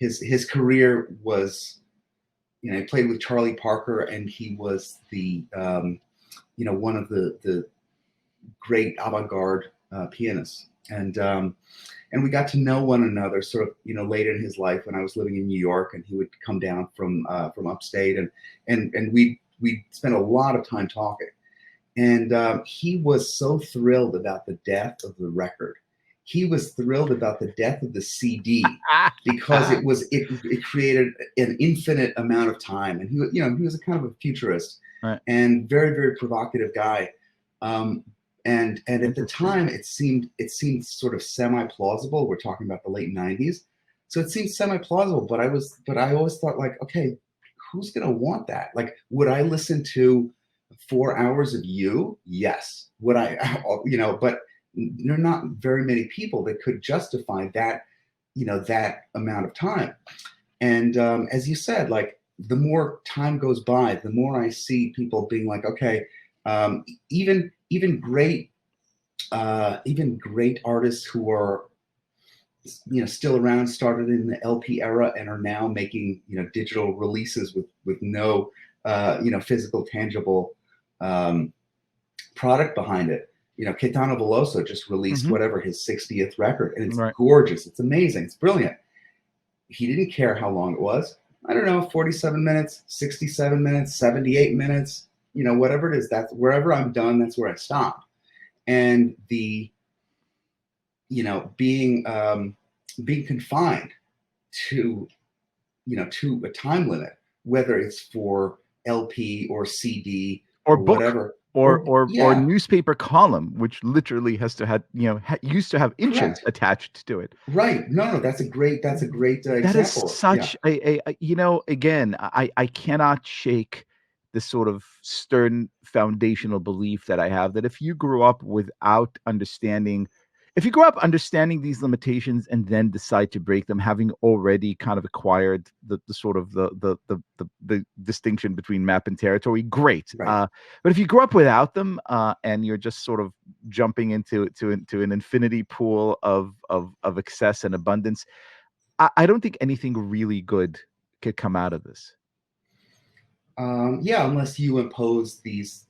His career was, he played with Charlie Parker, and he was the one of the great avant-garde pianists, and we got to know one another sort of late in his life when I was living in New York, and he would come down from upstate, and we spent a lot of time talking. And he was so thrilled about the death of the record. He was thrilled about the death of the CD, because it created an infinite amount of time. And he was a kind of a futurist Right. and very, very provocative guy. And at the Interesting. time, it seemed sort of semi plausible. We're talking about the late '90s, so it seemed semi plausible. But I always thought, like, okay, who's gonna want that? Like, would I listen to 4 hours of you? Yes. Would I? But there are not very many people that could justify that amount of time. And as you said, like, the more time goes by, the more I see people being like, okay, even great artists who are still around, started in the LP era, and are now making digital releases with no physical, tangible um, product behind it. Caetano Veloso just released Hmm. whatever his 60th record, and it's Right. gorgeous. It's amazing. It's brilliant. He didn't care how long it was. I don't know, 47 minutes, 67 minutes, 78 minutes, whatever it is. That's wherever I'm done. That's where I stop. And the being confined to to a time limit, whether it's for LP or CD Or or book, whatever, or or or yeah, newspaper column, which literally has to have, used to have inches correct, attached to it. right. No, that's a great That is example. Yeah, such again, I cannot shake this sort of stern foundational belief that I have, that if you grow up understanding these limitations and then decide to break them, having already kind of acquired the sort of the distinction between map and territory, great. right. But if you grow up without them, and you're just sort of jumping into an infinity pool of excess and abundance, I don't think anything really good could come out of this. Yeah, unless you impose these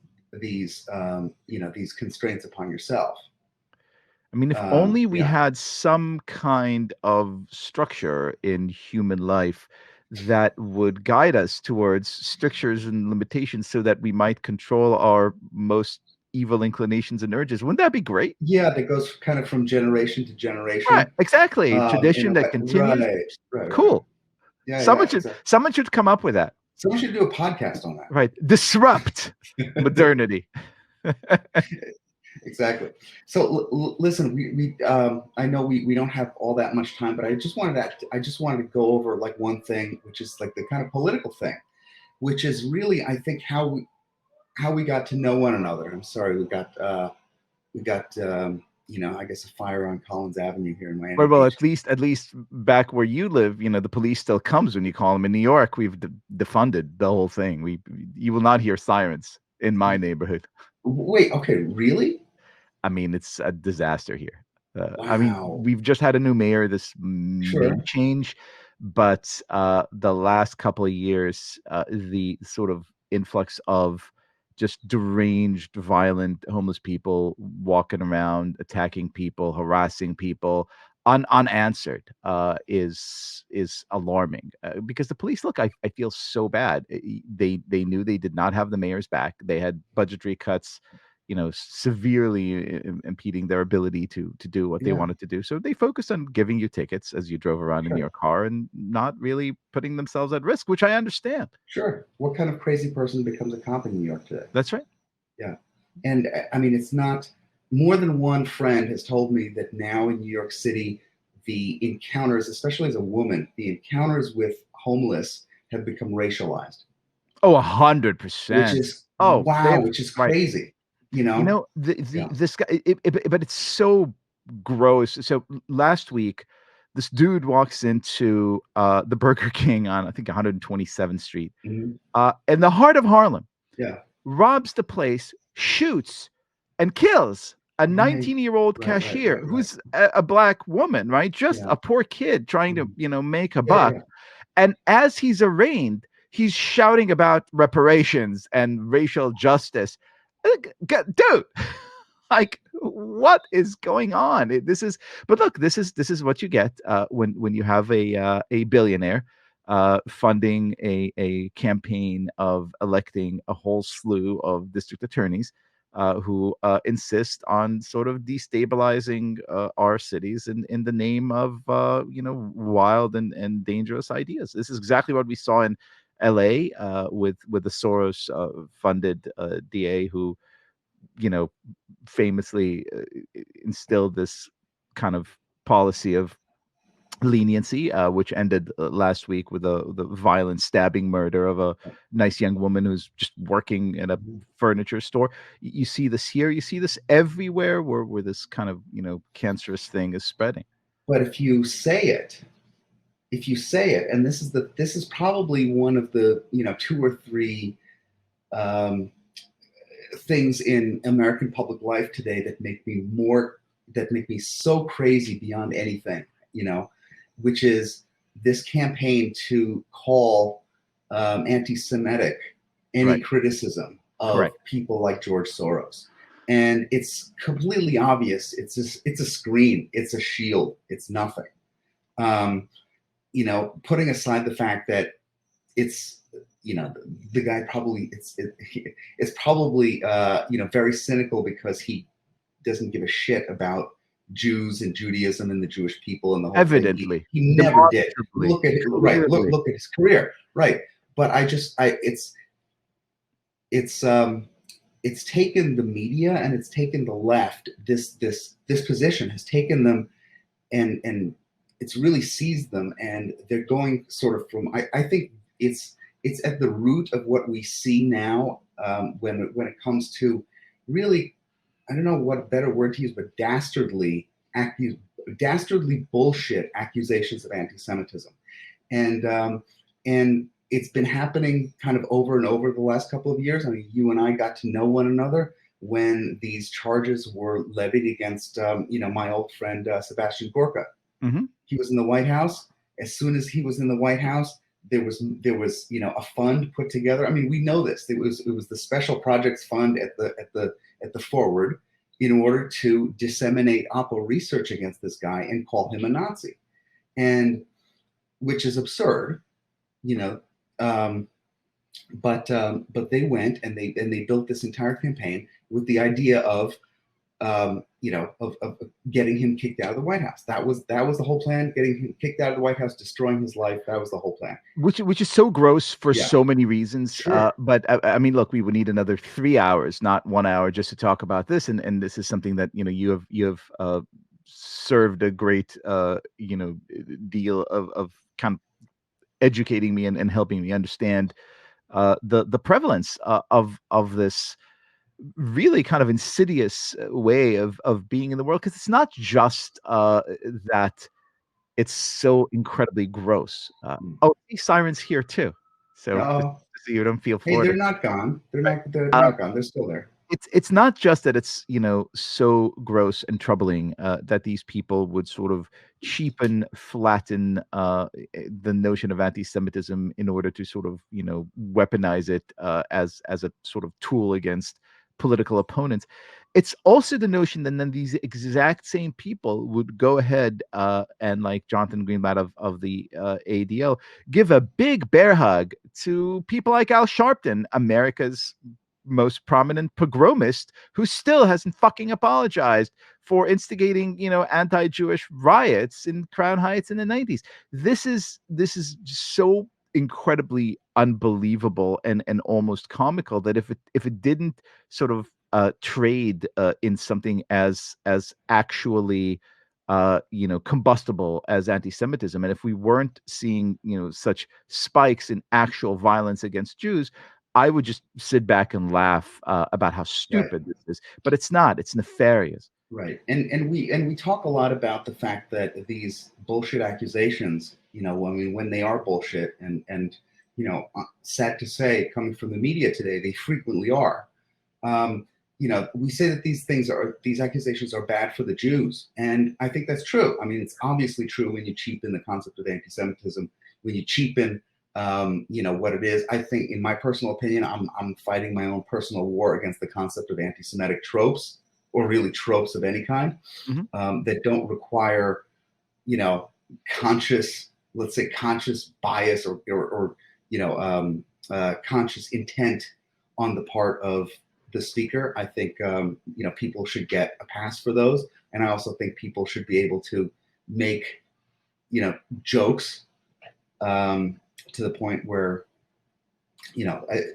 constraints upon yourself. I mean, if only we Yeah, had some kind of structure in human life that would guide us towards strictures and limitations so that we might control our most evil inclinations and urges. Wouldn't that be great? yeah, that goes kind of from generation to Right, generation. exactly. In Tradition a that way, continues. right. Cool. Yeah, Someone yeah, should exactly. someone should come up with that. Someone should do a podcast on Right. Disrupt that. modernity. Exactly. So listen, I know we don't have all that much time, but I just wanted to go over like one thing, which is like the kind of political thing, which is really I think how we got to know one another. I'm sorry, we got I guess a fire on Collins Avenue here in Miami Well, Beach. at least back where you live, the police still comes when you call them. In New York, we've defunded the whole thing. You will not hear sirens in my neighborhood. Wait, okay, really? I mean, it's a disaster here. I mean, Wow. we've just had a new mayor. This may Sure. change, but the last couple of years, the sort of influx of just deranged, violent, homeless people walking around, attacking people, harassing people, unanswered, is alarming. Because the police, look, I feel so bad. They knew they did not have the mayor's back. They had budgetary cuts, severely impeding their ability to do what they Yeah. wanted to do. So they focused on giving you tickets as you drove around in Sure. your car and not really putting themselves at risk, which I understand. Sure. What kind of crazy person becomes a cop in New York today? That's right. Yeah. And I mean, it's not more than one friend has told me that now in New York City, the encounters, especially as a woman, the encounters with homeless have become racialized, Oh, which 100%. is Oh, wow, they've which is right. crazy, you know? The Yeah. this guy, but it's so gross. So last week, this dude walks into the Burger King on I think 127th Street, Mhm. in the heart of Harlem, Yeah. robs the place, shoots, and kills a Right. 19-year-old cashier Right. who's a black woman, right? Just Yeah. a poor kid trying to, Mhm. make a buck. Yeah. And as he's arraigned, he's shouting about reparations and racial justice. Dude, like what is going on? But look, this is what you get when you have a billionaire funding a campaign of electing a whole slew of district attorneys who insist on sort of destabilizing our cities in the name of wild and dangerous ideas. This is exactly what we saw in L.A. With the Soros funded DA who you know famously instilled this kind of policy of leniency, which ended last week with the violent stabbing murder of a nice young woman who's just working in a Mhm. furniture store. You see this here, you see this everywhere, where this kind of cancerous thing is spreading. But if you say it, and this is probably one of the two or three um, things in American public life today that make me so crazy beyond anything, which is this campaign to call anti-Semitic any Right. criticism of Correct. people like George Soros. And it's completely obvious. It's a screen. It's a shield. It's nothing. Um, putting aside the fact that it's the guy probably it's probably very cynical because he doesn't give a shit about Jews and Judaism and the Jewish people and the whole thing. Evidently, He never did. demonstrably, Look at it, right. clearly. Look at his career, right. But it's it's taken the media and it's taken the left. This position has taken them and it's really seized them, and they're going sort of from I think it's at the root of what we see now, when it comes to really, I don't know what better word to use, but dastardly bullshit accusations of anti-Semitism, and it's been happening kind of over and over the last couple of years. I mean, you and I got to know one another when these charges were levied against my old friend Sebastian Gorka. Hmm. He was in the White House. As soon as he was in the White House, there was a fund put together. I mean, we know this. It was the Special Projects Fund at the Forward, in order to disseminate Oppo research against this guy and call him a Nazi, and which is absurd, but they went and they built this entire campaign with the idea of getting him kicked out of the White House. That was the whole plan. Getting him kicked out of the White House, destroying his life. That was the whole plan. Which is so gross for so many reasons. Sure. But I mean, look, we would need another 3 hours, not 1 hour, just to talk about this. And this is something that you have served a great deal of kind of educating me and helping me understand the prevalence of this really kind of insidious way of being in the world, because it's not just that it's so incredibly gross. These sirens here too, so you don't feel Florida. Hey, they're not gone. They're not gone. They're still there. It's not just that it's so gross and troubling that these people would sort of cheapen, flatten the notion of anti-Semitism in order to sort of weaponize it as a sort of tool against political opponents. It's also the notion that then these exact same people would go ahead and, like Jonathan Greenblatt of the ADL, give a big bear hug to people like Al Sharpton, America's most prominent pogromist, who still hasn't fucking apologized for instigating, anti-Jewish riots in Crown Heights in the 90s. This is so incredibly unbelievable and almost comical that if it didn't sort of trade in something as actually combustible as anti-Semitism, and if we weren't seeing such spikes in actual violence against Jews, I would just sit back and laugh about how stupid this is. But it's not. It's nefarious. Right. And we talk a lot about the fact that these bullshit accusations, when they are bullshit, and sad to say, coming from the media today, they frequently are. We say that these accusations are bad for the Jews, and I think that's true. I mean, it's obviously true when you cheapen the concept of anti-Semitism, when you cheapen what it is. I think, in my personal opinion, I'm fighting my own personal war against the concept of anti-Semitic tropes, or really tropes of any kind, that don't require, conscious bias or conscious intent on the part of the speaker. I think, people should get a pass for those. And I also think people should be able to make, jokes, to the point where,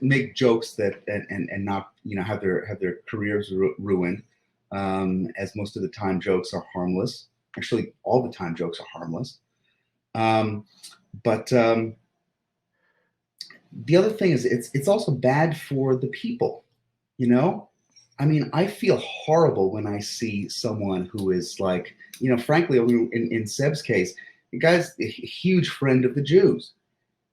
make jokes that and not have their careers ruined, as most of the time jokes are harmless. Actually, all the time jokes are harmless. But the other thing is, it's also bad for the people. I mean, I feel horrible when I see someone who is like, frankly, in Seb's case, the guy's a huge friend of the Jews,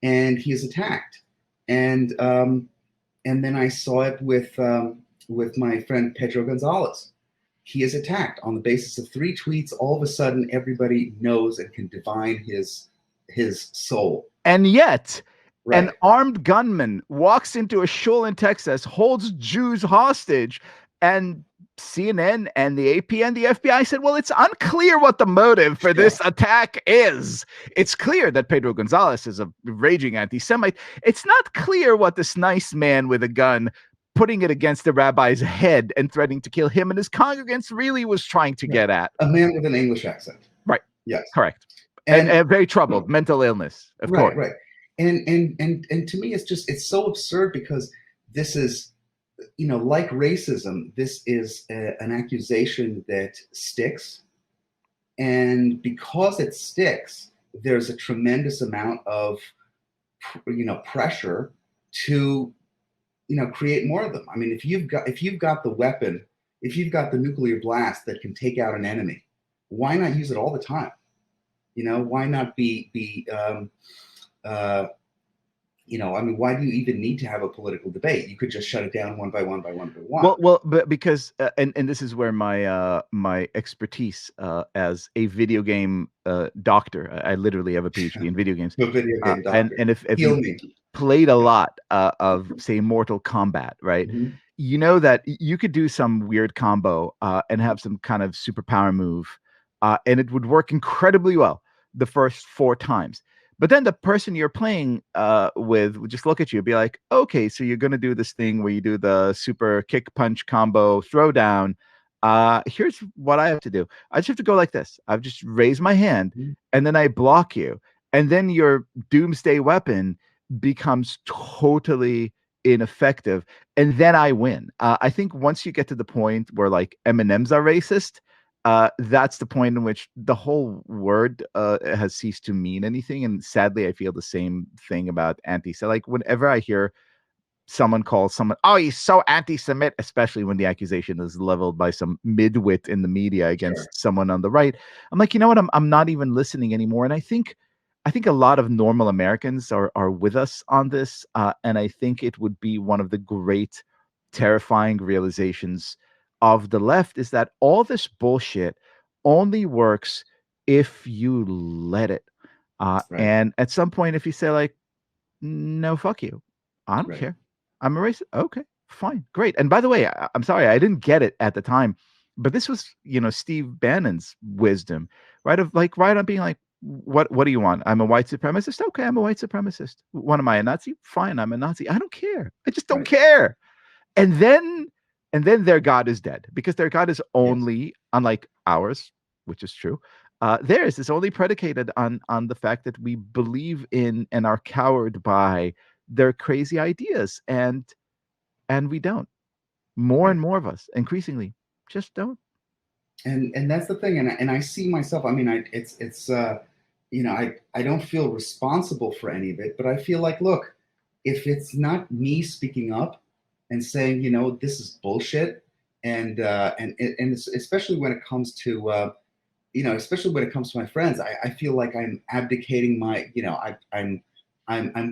and he is attacked. And then I saw it with my friend Pedro Gonzalez. He is attacked on the basis of 3 tweets. All of a sudden, everybody knows and can divine his soul. And yet, an armed gunman walks into a shul in Texas, holds Jews hostage, and CNN and the AP and the FBI said, well, it's unclear what the motive for this attack is. It's clear that Pedro Gonzalez is a raging anti-Semite. It's not clear what this nice man with a gun putting it against the rabbi's head and threatening to kill him and his congregants really was trying to get at. A man with an English accent. Right. Yes. Correct. And very troubled, mental illness, of course. Right. And to me, it's so absurd, because this is, like racism, this is an accusation that sticks. And because it sticks, there's a tremendous amount of, pressure to, create more of them. I mean, if you've got the weapon, if you've got the nuclear blast that can take out an enemy, why not use it all the time? Why not be I mean, why do you even need to have a political debate? You could just shut it down one by one by one by one. But because and this is where my expertise as a video game doctor. I literally have a PhD in video games. The video game doctor. And if Heal you me. played a lot of say Mortal Kombat, right? Mhm. You know that you could do some weird combo and have some kind of superpower move, and it would work incredibly well the first 4 times. But then the person you're playing with would just look at you and be like, okay, so you're going to do this thing where you do the super kick punch combo throwdown. Here's what I have to do. I just have to go like this. I've just raised my hand Mhm. and then I block you. And then your doomsday weapon becomes totally ineffective. And then I win. I think once you get to the point where like M&Ms are racist, that's the point in which the whole word has ceased to mean anything. And sadly, I feel the same thing about anti-Semitic. Like whenever I hear someone calls someone, oh, he's so anti-Semit, especially when the accusation is leveled by some midwit in the media Sure. against someone on the right, I'm like, you know what? I'm not even listening anymore. And I think a lot of normal Americans are with us on this, and I think it would be one of the great, terrifying realizations of the left is that all this bullshit only works if you let it. Right. And at some point, if you say like, no, fuck you, I don't Right. care, I'm a racist. Okay, fine, great. And by the way, I'm sorry, I didn't get it at the time, but this was, Steve Bannon's wisdom, right? Of like, right on being like, what do you want? I'm a white supremacist. Okay, I'm a white supremacist. What am I, a Nazi? Fine, I'm a Nazi. I don't care. I just don't Right. care. And then their God is dead because their God is Yes. only, unlike ours, which is true. Theirs is only predicated on the fact that we believe in and are cowed by their crazy ideas, and we don't. More Right. and more of us, increasingly, just don't. And that's the thing, and I see myself. I mean, I don't feel responsible for any of it, but I feel like, look, if it's not me speaking up and saying, this is bullshit, and especially when it comes to especially when it comes to my friends, I feel like I'm abdicating my, I'm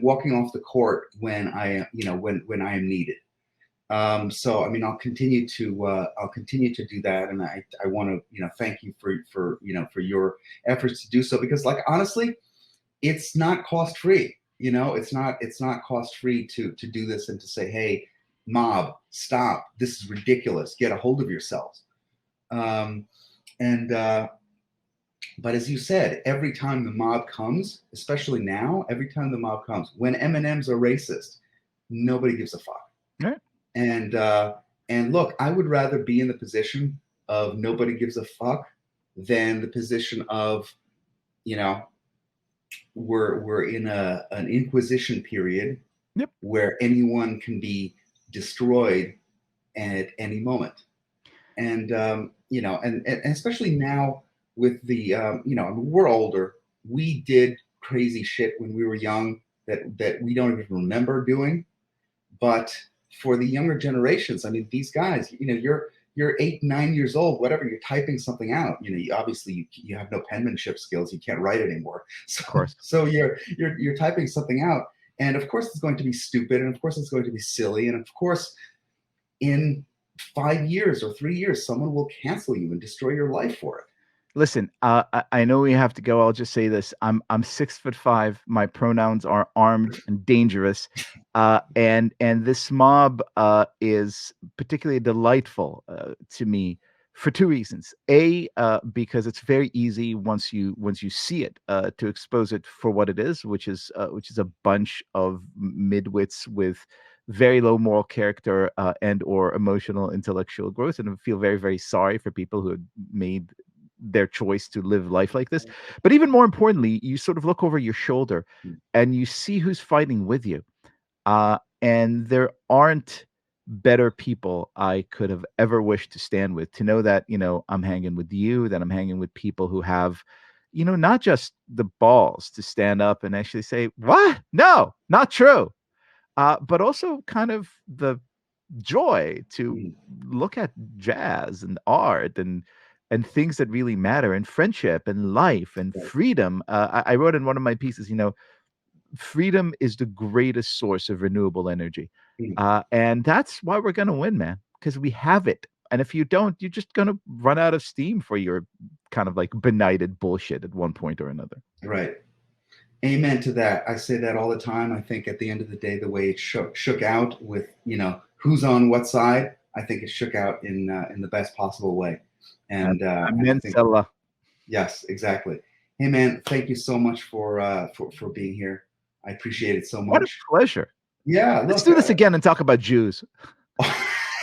walking off the court when when I am needed. So I mean, I'll continue to do that, and I want to thank you for your efforts to do so, because like honestly, it's not cost free. It's not cost free to do this and to say, hey, mob, stop, this is ridiculous, get a hold of yourselves. And But as you said, every time the mob comes, especially now, every time the mob comes, when M&Ms are racist, nobody gives a fuck. Right. And look, I would rather be in the position of nobody gives a fuck than the position of, you know, we're in an inquisition period Yep. where anyone can be destroyed at any moment. And and especially now with the I mean, we're older. We did crazy shit when we were young that we don't even remember doing. But for the younger generations, I mean, these guys, you're 8, 9 years old, whatever. You're typing something out. Obviously you have no penmanship skills. You can't write anymore. So Of course. so you're typing something out, and of course it's going to be stupid, and of course it's going to be silly, and of course in 5 years or 3 years, someone will cancel you and destroy your life for it. Listen, I know we have to go. I'll just say this: I'm 6'5". My pronouns are armed and dangerous, and this mob is particularly delightful to me for 2 reasons. A, because it's very easy once you see it to expose it for what it is, which is a bunch of midwits with very low moral character and or emotional intellectual growth, and I feel very, very sorry for people who had made their choice to live life like this. But even more importantly, you sort of look over your shoulder and you see who's fighting with you. And there aren't better people I could have ever wished to stand with, to know that, I'm hanging with you, that I'm hanging with people who have, not just the balls to stand up and actually say, what? No, not true. But also kind of the joy to look at jazz and art and things that really matter, and friendship and life and Right. freedom. I wrote in one of my pieces, freedom is the greatest source of renewable energy. Mm. And that's why we're going to win, man, because we have it. And if you don't, you're just going to run out of steam for your kind of like benighted bullshit at one point or another. Right. Amen to that. I say that all the time. I think at the end of the day, the way it shook out with, who's on what side, I think it shook out in the best possible way. And I think, yes, exactly. Hey, man, thank you so much for being here. I appreciate it so much. What a pleasure. Yeah. Let's do this again and talk about Jews.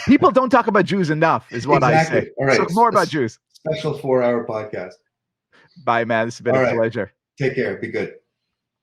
People don't talk about Jews enough, is what exactly. I say. All right. So more about Jews. Special 4-hour podcast. Bye, man. This has been a pleasure. Take care. Be good.